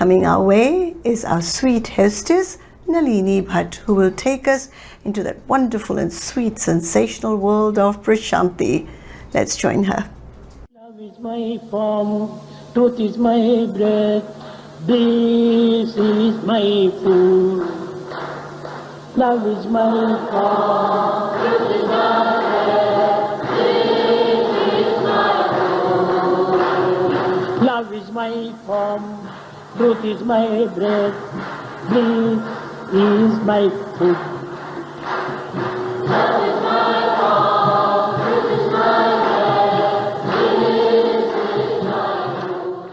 coming our way is our sweet hostess, Nalini Bhatt, who will take us into that wonderful and sweet, sensational world of Prashanti. Let's join her. Love is my form, truth is my breath, this is my food. Love is my form, truth is my breath, this is my food. Love is my form, truth is my breath, this is my food. Love is my form, truth is my breath, this is my food.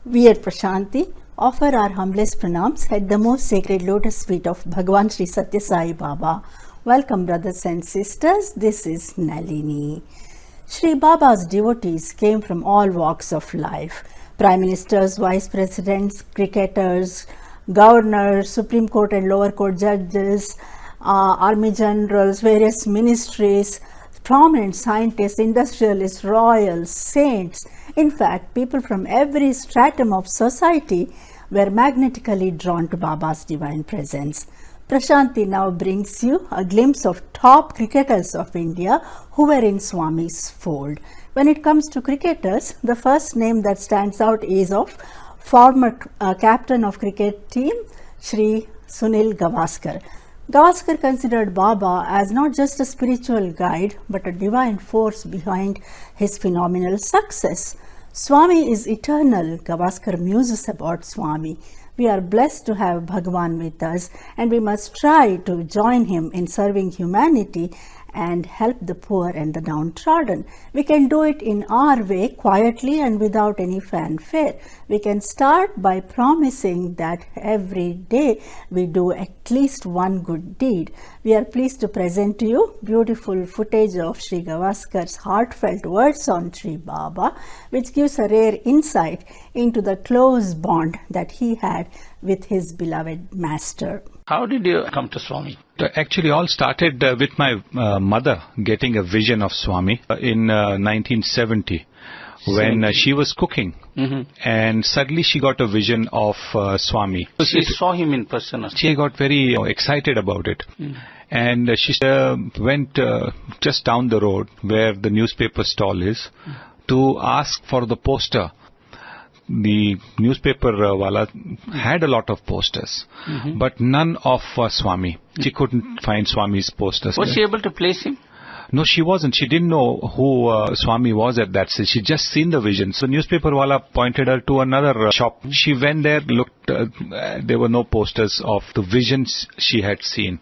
We at Prashanti offer our humblest pranams at the most sacred lotus feet of Bhagavan Shri Sathya Sai Baba. Welcome, brothers and sisters. This is Nalini. Shri Baba's devotees came from all walks of life. Prime Ministers, Vice Presidents, cricketers, governors, Supreme Court and lower court judges, army generals, various ministries, prominent scientists, industrialists, royals, saints. In fact, people from every stratum of society were magnetically drawn to Baba's divine presence. Prashanti now brings you a glimpse of top cricketers of India who were in Swami's fold. When it comes to cricketers, the first name that stands out is of former captain of cricket team, Shri Sunil Gavaskar. Gavaskar considered Baba as not just a spiritual guide, but a divine force behind his phenomenal success. Swami is eternal. Gavaskar muses about Swami. We are blessed to have Bhagavan with us, and we must try to join him in serving humanity and help the poor and the downtrodden. We can do it in our way, quietly and without any fanfare. We can start by promising that every day we do at least one good deed. We are pleased to present to you beautiful footage of Shri Gavaskar's heartfelt words on Shri Baba, which gives a rare insight into the close bond that he had with his beloved master. How did you come to Swami? Actually, all started with my mother getting a vision of Swami in 1970 when she was cooking. And suddenly she got a vision of Swami. So she saw him in person. She got very excited about it. And she went just down the road where the newspaper stall is to ask for the poster. The newspaper wala had a lot of posters, but none of Swami. She couldn't find Swami's posters. Was she able to place him? No, she wasn't. She didn't know who Swami was at that stage. She just seen the vision. So newspaper wala pointed her to another shop. She went there, looked. There were no posters of the visions she had seen.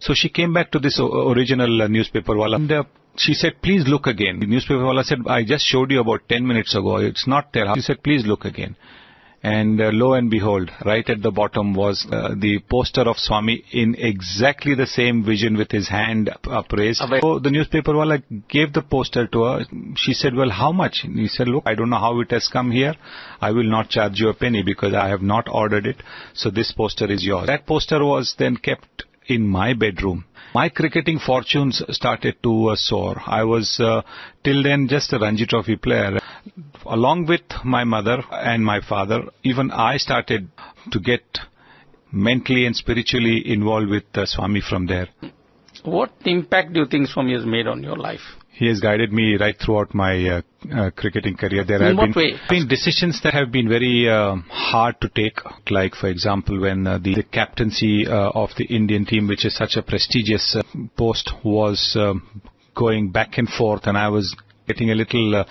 So she came back to this original newspaper wala. And, she said, please look again. The newspaper wala said, I just showed you about 10 minutes ago. It's not there. She said, please look again. And lo and behold, right at the bottom was the poster of Swami in exactly the same vision with his hand upraised. So the newspaper wala gave the poster to her. She said, well, how much? And he said, look, I don't know how it has come here. I will not charge you a penny because I have not ordered it. So this poster is yours. That poster was then kept in my bedroom. My cricketing fortunes started to soar. I was till then just a Ranji Trophy player. Along with my mother and my father, even I started to get mentally and spiritually involved with Swami from there. What impact do you think Swami has made on your life? He has guided me right throughout my cricketing career. There have been decisions that have been very hard to take. Like, for example, when the captaincy of the Indian team, which is such a prestigious post, was going back and forth, and I was getting a little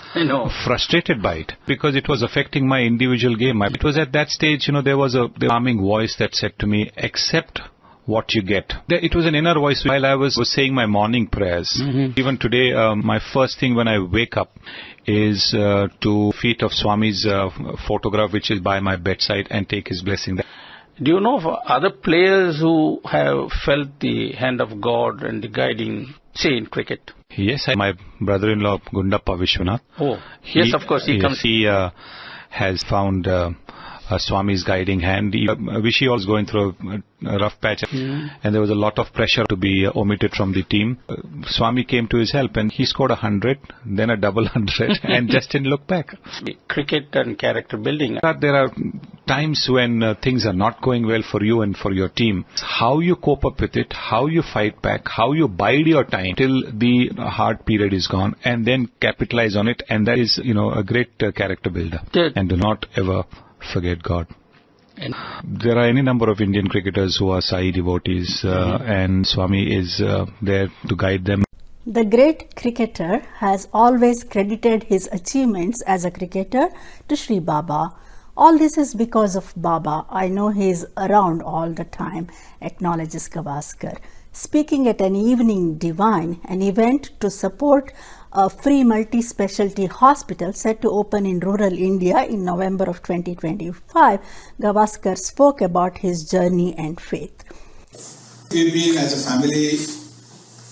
frustrated by it because it was affecting my individual game. It was at that stage, there was a calming voice that said to me, accept what you get. It was an inner voice while I was saying my morning prayers. Even today, my first thing when I wake up is to feet of Swami's photograph, which is by my bedside, and take his blessing. Do you know of other players who have felt the hand of God and the guiding, say, in cricket? Yes, my brother-in-law, Gundappa Vishwanath. Oh, yes, of course, he comes. He has found Swami's guiding hand. He was going through a rough patch, and there was a lot of pressure to be omitted from the team. Swami came to his help, and he scored 100, then a double 100, and just didn't look back. Cricket and character building. There are times when things are not going well for you and for your team, how you cope up with it, how you fight back, how you bide your time till the hard period is gone, and then capitalize on it, and that is, a great character builder. And do not ever forget God. There are any number of Indian cricketers who are Sai devotees, and Swami is there to guide them. The great cricketer has always credited his achievements as a cricketer to Shri Baba. All this is because of Baba. I know he is around all the time, acknowledges Gavaskar. Speaking at an evening divine, an event to support a free multi-specialty hospital set to open in rural India in November of 2025, Gavaskar spoke about his journey and faith. We've been, as a family,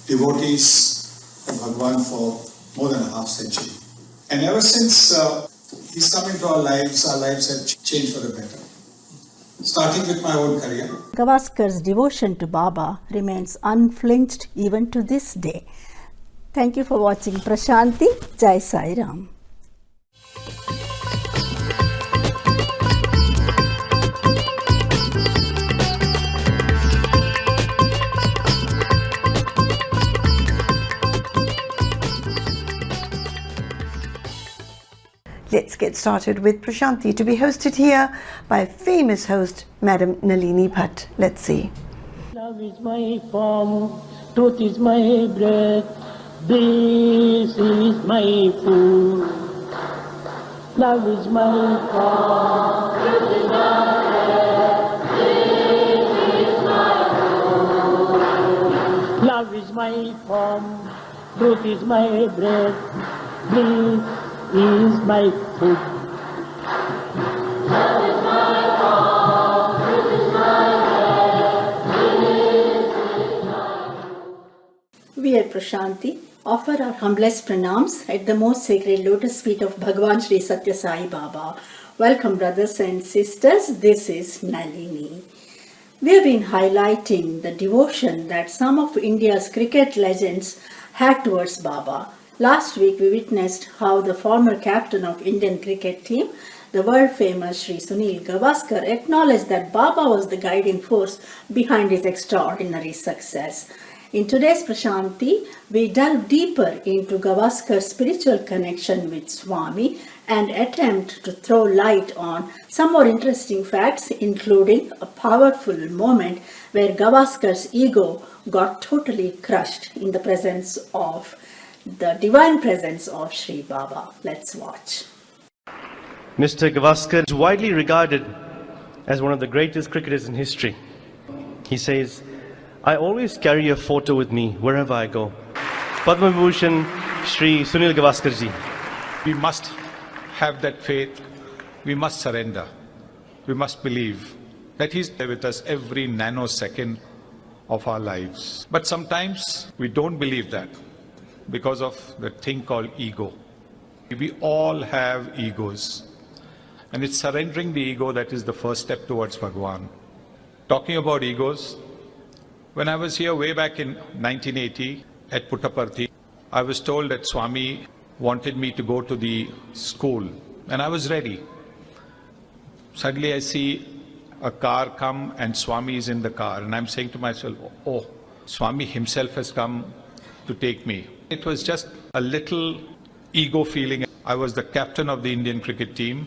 devotees of Bhagwan for more than a half century. And ever since he's come into our lives have changed for the better. Starting with my own career. Gavaskar's devotion to Baba remains unflinched even to this day. Thank you for watching Prashanti. Jai Sai Ram. Let's get started with Prashanti, to be hosted here by famous host Madam Nalini Bhatt. Let's see. Love is my form, truth is my breath, this is my food. Love is my form, truth is my breath, this is my food. Love is my form, truth is my breath, this is my food. Love is my form, truth is my breath. We at Prashanti offer our humblest pranams at the most sacred lotus feet of Bhagwan Shri Sathya Sai Baba. Welcome, brothers and sisters. This is Nalini. We have been highlighting the devotion that some of India's cricket legends had towards Baba. Last week we witnessed how the former captain of Indian cricket team, the world-famous Shri Sunil Gavaskar, acknowledged that Baba was the guiding force behind his extraordinary success. In today's Prashanti, we delve deeper into Gavaskar's spiritual connection with Swami and attempt to throw light on some more interesting facts, including a powerful moment where Gavaskar's ego got totally crushed in the presence of the divine presence of Shri Baba. Let's watch. Mr. Gavaskar is widely regarded as one of the greatest cricketers in history. He says, I always carry a photo with me wherever I go. Padma Vibhushan Shri Sunil Gavaskar ji. We must have that faith. We must surrender. We must believe that He's there with us every nanosecond of our lives. But sometimes we don't believe that because of the thing called ego. We all have egos. And it's surrendering the ego that is the first step towards Bhagwan. Talking about egos, when I was here way back in 1980 at Puttaparthi, I was told that Swami wanted me to go to the school, and I was ready. Suddenly I see a car come and Swami is in the car, and I'm saying to myself, oh, Swami himself has come to take me. It was just a little ego feeling. I was the captain of the Indian cricket team,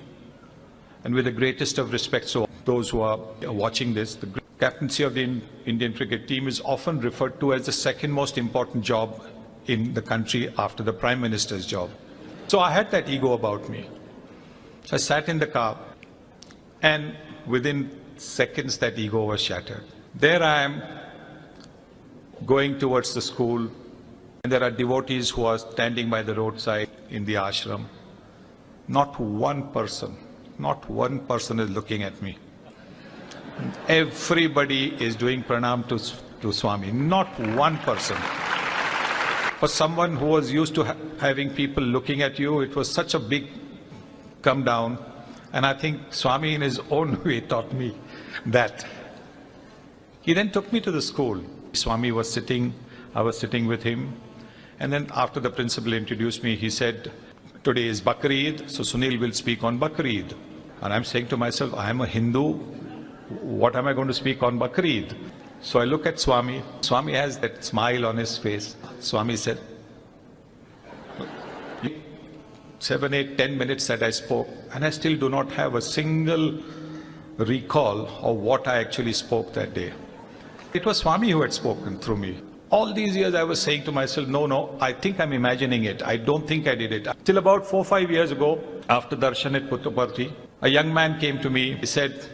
and with the greatest of respect, so those who are watching this, the captaincy of the Indian cricket team is often referred to as the second most important job in the country after the Prime Minister's job. So I had that ego about me. So I sat in the car, and within seconds that ego was shattered. There I am going towards the school, and there are devotees who are standing by the roadside in the ashram. Not one person is looking at me. Everybody is doing pranam to Swami. Not one person. For someone who was used to having people looking at you, it was such a big come down. And I think Swami in his own way taught me that. He then took me to the school. Swami was sitting, I was sitting with him. And then after the principal introduced me, he said, today is Bakr Eid, so Sunil will speak on Bakr Eid. And I'm saying to myself, I am a Hindu. What am I going to speak on Bakrid? So I look at Swami. Swami has that smile on his face. Swami said, 7, 8, 10 minutes that I spoke, and I still do not have a single recall of what I actually spoke that day. It was Swami who had spoken through me. All these years I was saying to myself, no, I think I'm imagining it. I don't think I did it. Till about 4 or 5 years ago, after Darshan at Puttaparthi, a young man came to me. He said,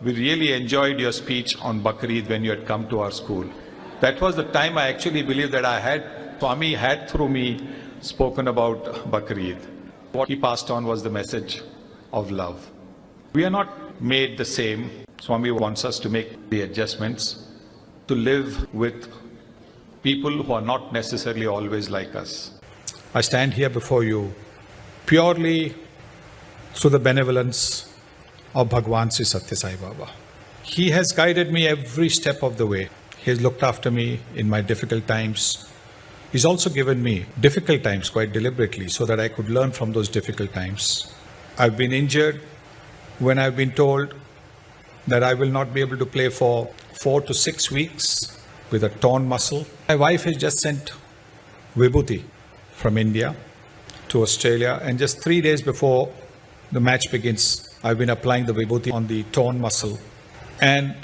we really enjoyed your speech on Bakrid when you had come to our school. That was the time I actually believed that Swami had through me spoken about Bakrid. What he passed on was the message of love. We are not made the same. Swami wants us to make the adjustments, to live with people who are not necessarily always like us. I stand here before you purely through the benevolence of Bhagwan Shri Sathya Sai Baba. He has guided me every step of the way. He has looked after me in my difficult times. He's also given me difficult times quite deliberately so that I could learn from those difficult times. I've been injured when I've been told that I will not be able to play for 4 to 6 weeks with a torn muscle. My wife has just sent Vibhuti from India to Australia, and just 3 days before the match begins, I've been applying the Vibhuti on the torn muscle, and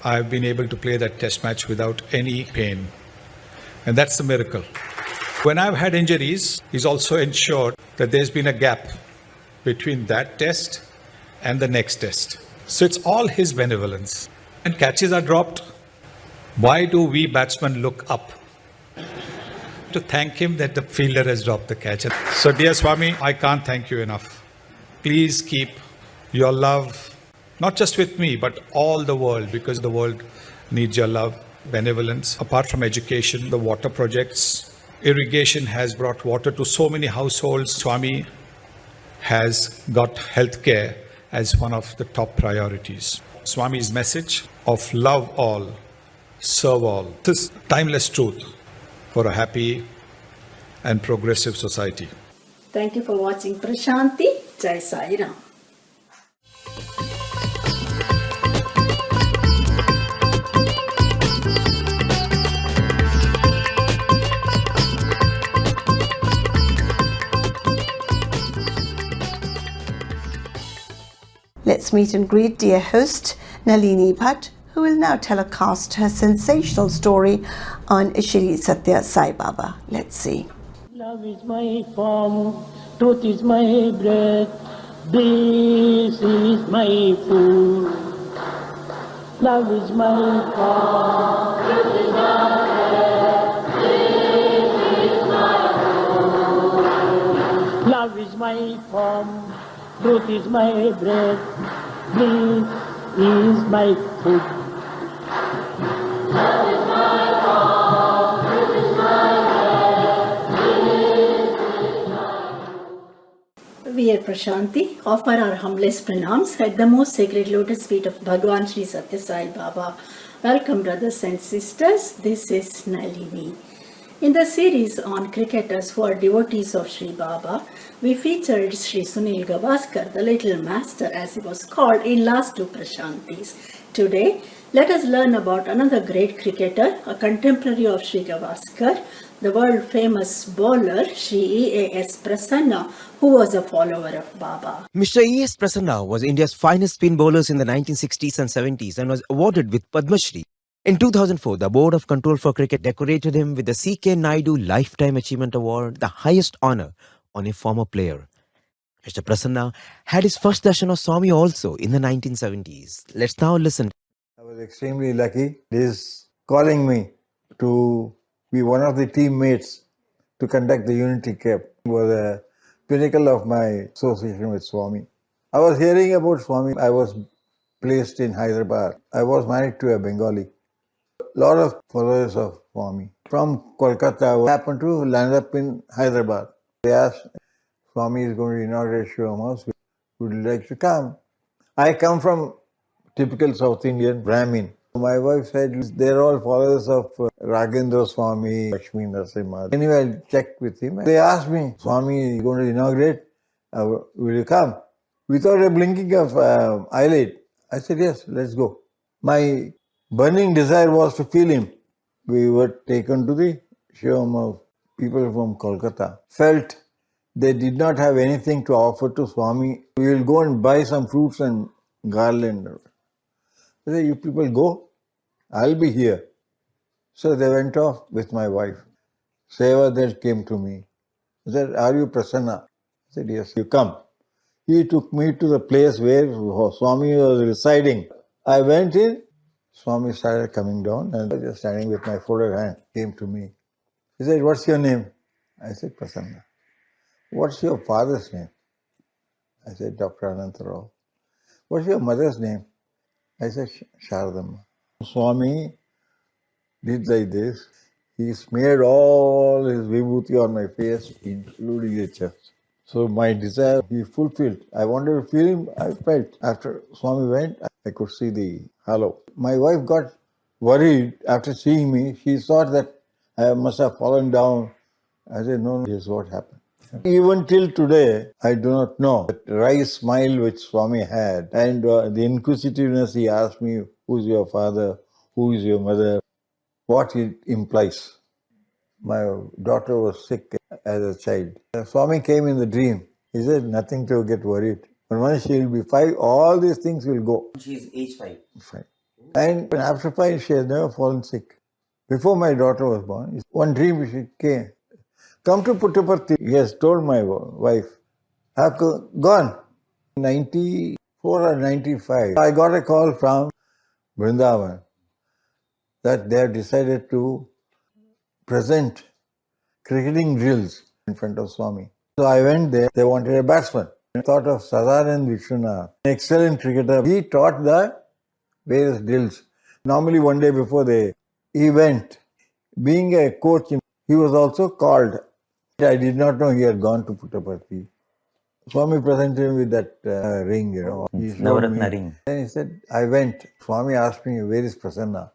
I've been able to play that test match without any pain. And that's the miracle. When I've had injuries, he's also ensured that there's been a gap between that test and the next test. So it's all his benevolence. And catches are dropped. Why do we batsmen look up? To thank him that the fielder has dropped the catch. So dear Swami, I can't thank you enough. Please keep your love, not just with me, but all the world, because the world needs your love, benevolence. Apart from education, the water projects, irrigation has brought water to so many households. Swami has got healthcare as one of the top priorities. Swami's message of love all, serve all. This is timeless truth for a happy and progressive society. Thank you for watching Prashanti. Jai Sai Ram. Let's meet and greet dear host Nalini Bhatt, who will now telecast her sensational story on Shri Sathya Sai Baba. Let's see. Love is my form, truth is my breath, bliss is my food. Love is my form, truth is my breath, bliss is my food. Love is my form, truth is my breath, bliss is my food. Love is my form, truth is my We at Prashanti offer our humblest pranams at the most sacred lotus feet of Bhagwan Shri Sathya Sai Baba. Welcome brothers and sisters, this is Nalini. In the series on cricketers who are devotees of Shri Baba, we featured Shri Sunil Gavaskar, the little master as he was called in last two Prashantis. Today, let us learn about another great cricketer, a contemporary of Shri Gavaskar, the world famous bowler Shri E.A.S. Prasanna, who was a follower of Baba. Mr. E.A.S. Prasanna was India's finest spin bowlers in the 1960s and 70s and was awarded with Padma Shri. In 2004, the Board of Control for Cricket decorated him with the C.K. Naidu Lifetime Achievement Award, the highest honour on a former player. Mr. Prasanna had his first darshan of Swami also in the 1970s. Let's now listen. I was extremely lucky. His calling me to be one of the teammates to conduct the Unity Cup was a pinnacle of my association with Swami. I was hearing about Swami. I was placed in Hyderabad. I was married to a Bengali. A lot of followers of Swami. From Kolkata, I happened to land up in Hyderabad. They asked, Swami is going to inaugurate Shivam House. Would you like to come? I come from typical South Indian Brahmin. My wife said, they're all followers of Ragendra Swami, Lakshmi Narasimha. Anyway, I checked with him. They asked me, Swami is going to inaugurate, will you come? Without a blinking of eyelid, I said, yes, let's go. My burning desire was to feel him. We were taken to the Shivam of people from Kolkata. Felt they did not have anything to offer to Swami. We will go and buy some fruits and garland. I said, you people go, I'll be here. So they went off with my wife. Seva then came to me. He said, are you Prasanna? I said, yes, you come. He took me to the place where Swami was residing. I went in, Swami started coming down and I was just standing with my folded hand. Came to me. He said, what's your name? I said, Prasanna. What's your father's name? I said, Dr. Anantarao. What's your mother's name? I said, Sharadamma. Swami did like this. He smeared all his vibhuti on my face, including the chest. So my desire, he fulfilled. I wanted to feel him, I felt. After Swami went, I could see the halo. My wife got worried after seeing me. She thought that I must have fallen down. I said, no, here's what happened. Even till today, I do not know that wry smile which Swami had and the inquisitiveness he asked me, who's your father, who is your mother, what it implies. My daughter was sick as a child. Swami came in the dream. He said, nothing to get worried. But once she will be 5, all these things will go. She is age 5. 5. And after 5, she has never fallen sick. Before my daughter was born, one dream she came. Come to Puttaparthi. He has told my wife. I've gone. 94 or 95. I got a call from Vrindavan that they have decided to present cricketing drills in front of Swami. So I went there. They wanted a batsman. I thought of Sadanand Vishwanath, an excellent cricketer. He taught the various drills. Normally one day before the event, being a coach, he was also called. I did not know he had gone to Puttaparthi. Swami presented him with that ring, you know. Navaratri ring. Then he said, I went. Swami asked me, where is Prasanna?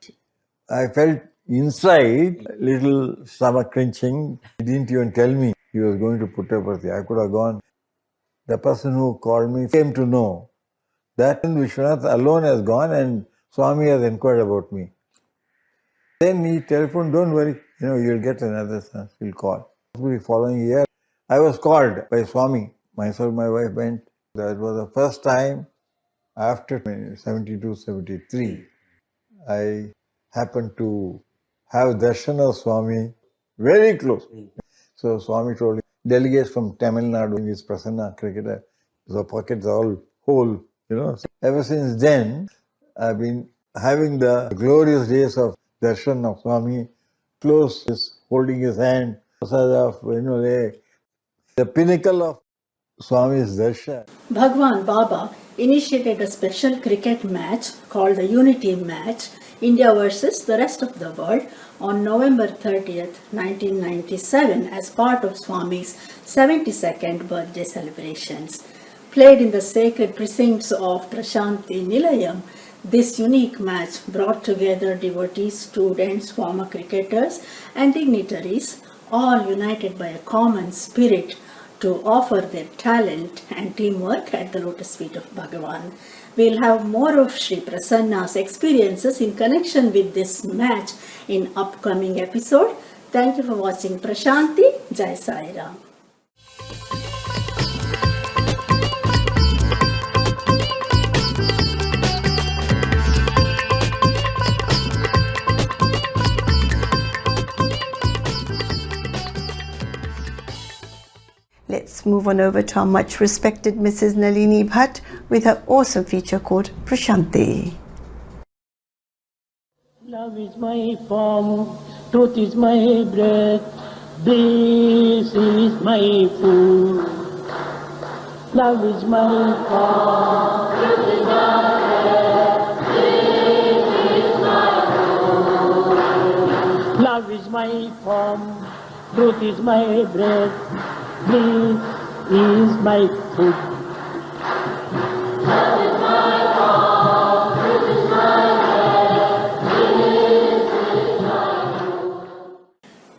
I felt inside little stomach clenching. He didn't even tell me he was going to Puttaparthi. I could have gone. The person who called me came to know that Vishwanath alone has gone and Swami has inquired about me. Then he telephoned, don't worry, you'll get another chance, he'll call. The following year, I was called by Swami. Myself, my wife went. That was the first time after 72, 73, I happened to have darshan of Swami very close. So Swami told me, delegates from Tamil Nadu, is Prasanna cricketer, the pockets all whole, So ever since then, I've been having the glorious days of darshan of Swami, close, holding his hand, the pinnacle of Swami's darshan. Bhagwan Baba initiated a special cricket match called the Unity Match, India versus the rest of the world, on November 30th, 1997 as part of Swami's 72nd birthday celebrations. Played in the sacred precincts of Prashanti Nilayam, this unique match brought together devotees, students, former cricketers and dignitaries, all united by a common spirit to offer their talent and teamwork at the lotus feet of Bhagavan. We'll have more of Shri Prasanna's experiences in connection with this match in upcoming episode. Thank you for watching Prashanti. Jai Sai Ram. Let's move on over to our much respected Mrs. Nalini Bhatt with her awesome feature called Prashanti. Love is my form, truth is my breath, bliss is my food. Love is my form, truth is my breath, bliss is my food. Love is my form, truth is my breath, bliss is my food. Love is my form, truth is my breath, bliss is my food.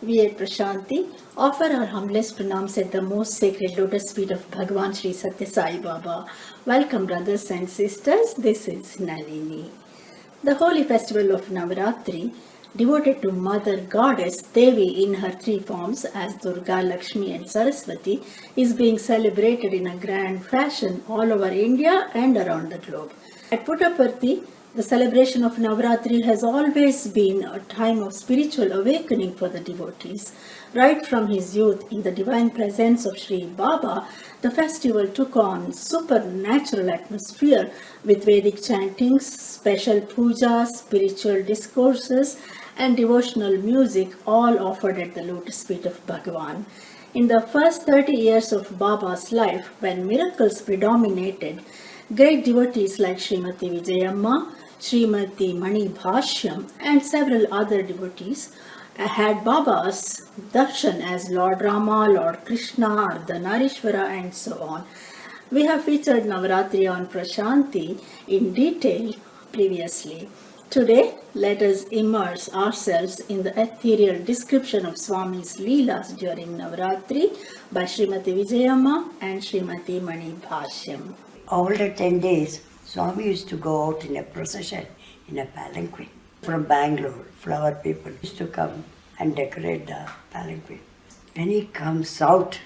We at Prashanti, offer our humblest pranams at the most sacred lotus feet of Bhagwan Shri Sathya Sai Baba. Welcome, brothers and sisters. This is Nalini. The holy festival of Navaratri, devoted to Mother Goddess Devi in her three forms as Durga, Lakshmi and Saraswati, is being celebrated in a grand fashion all over India and around the globe. At Puttaparthi, the celebration of Navaratri has always been a time of spiritual awakening for the devotees. Right from his youth in the divine presence of Shri Baba, the festival took on supernatural atmosphere with Vedic chantings, special pujas, spiritual discourses and devotional music, all offered at the lotus feet of Bhagavan. In the first 30 years of Baba's life, when miracles predominated, great devotees like Srimati Vijayamma, Srimati Mani Bhashyam and several other devotees had Baba's darshan as Lord Rama, Lord Krishna, Ardhanarishvara and so on. We have featured Navaratri on Prashanti in detail previously. Today, let us immerse ourselves in the ethereal description of Swami's Leelas during Navaratri by Srimati Vijayamma and Srimati Mani Bhashyam. All the 10 days, Swami used to go out in a procession in a palanquin. From Bangalore, flower people used to come and decorate the palanquin. When he comes out,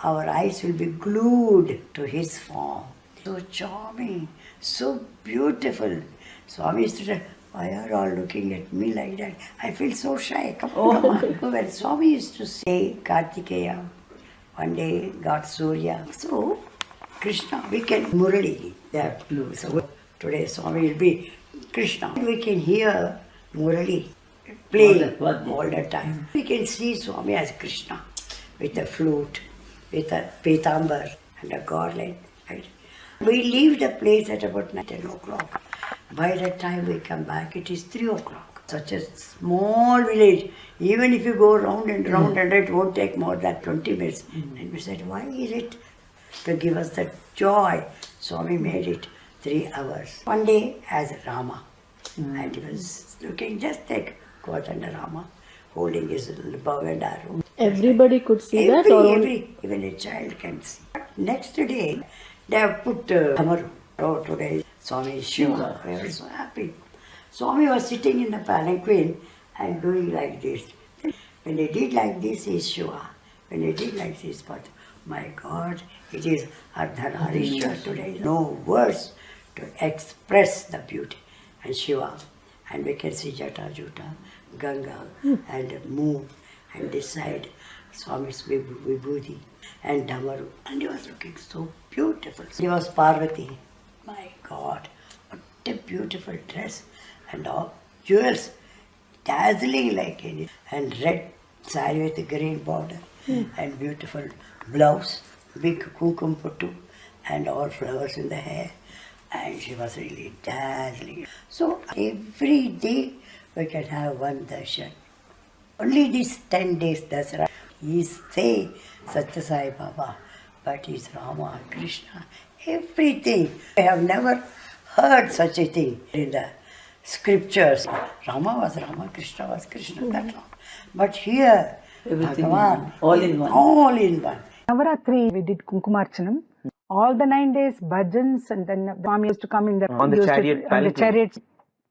our eyes will be glued to his form. So charming, so beautiful. Swami used to say, why are all looking at me like that? I feel so shy. Come on. When Swami used to say Kartikeya, one day got Surya. So Krishna, we can Murali, they have blue. So today Swami will be Krishna. We can hear Murali playing all the time. We can see Swami as Krishna with a flute, with a pitambar and a garland. Right? We leave the place at about 10 o'clock. By the time we come back, it is 3 o'clock. Such a small village. Even if you go round and round and it won't take more than 20 minutes. And we said, why is it? To give us the joy. Swami made it 3 hours. One day as Rama. And he was looking just like Kotanda Rama, holding his little bow and arrow. Everybody could see that? Or Even a child can see. Next day, they have put Amaru. Oh, today Swami is Shiva. We were so happy. Swami was sitting in the palanquin and doing like this. When he did like this, he is Shiva. When he did like this, but my God, it is Ardhanarishvara today. No words to express the beauty. And Shiva, and we can see Jata Juta, Ganga, and moon, and this side, Swami's Vibhuti, and Damaru. And he was looking so beautiful. He was Parvati. My God, what a beautiful dress, and all jewels, dazzling like any, and red saree with a green border, and beautiful blouse, big kumkum puttu, and all flowers in the hair, and she was really dazzling. So every day we can have one darshan. Only these 10 days Dasara, he say Sathya Sai Baba, but he's Rama, Krishna, everything. I have never heard such a thing in the scriptures. Rama was Rama, Krishna was Krishna, that's all. But here, Bhagavan, all in one. Navaratri, we did Kunkumarchanam. All the 9 days, bhajans, and then Swami used to come in the chariot,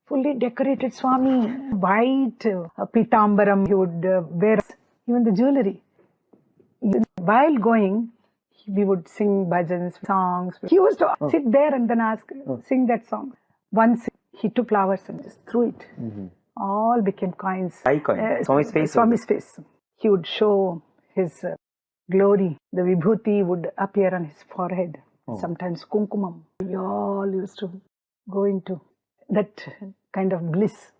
fully decorated Swami, white pitambaram, he would wear, even the jewelry. While going, we would sing bhajans, songs. He used to sit there and then ask, sing that song. Once he took flowers and just threw it. All became coins. Swami's face. He would show his glory. The vibhuti would appear on his forehead. Sometimes kumkumam. We all used to go into that kind of bliss.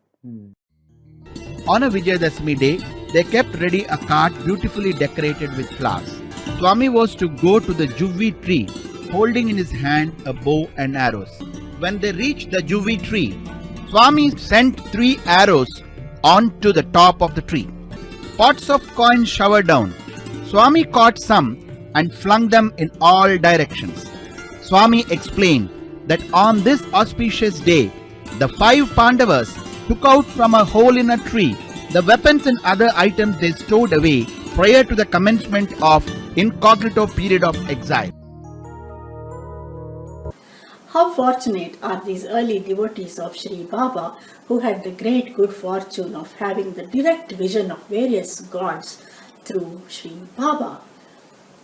On a Vijayadashmi day, they kept ready a cart beautifully decorated with flowers. Swami was to go to the Juvi tree, holding in his hand a bow and arrows. When they reached the Juvi tree, Swami sent 3 arrows onto the top of the tree. Pots of coins showered down. Swami caught some and flung them in all directions. Swami explained that on this auspicious day, the 5 Pandavas took out from a hole in a tree the weapons and other items they stowed away prior to the commencement of incognito period of exile. How fortunate are these early devotees of Shri Baba who had the great good fortune of having the direct vision of various gods through Shri Baba.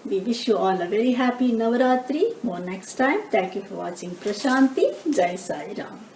We wish you all a very happy Navaratri. More next time. Thank you for watching Prashanti. Jai Sai Ram.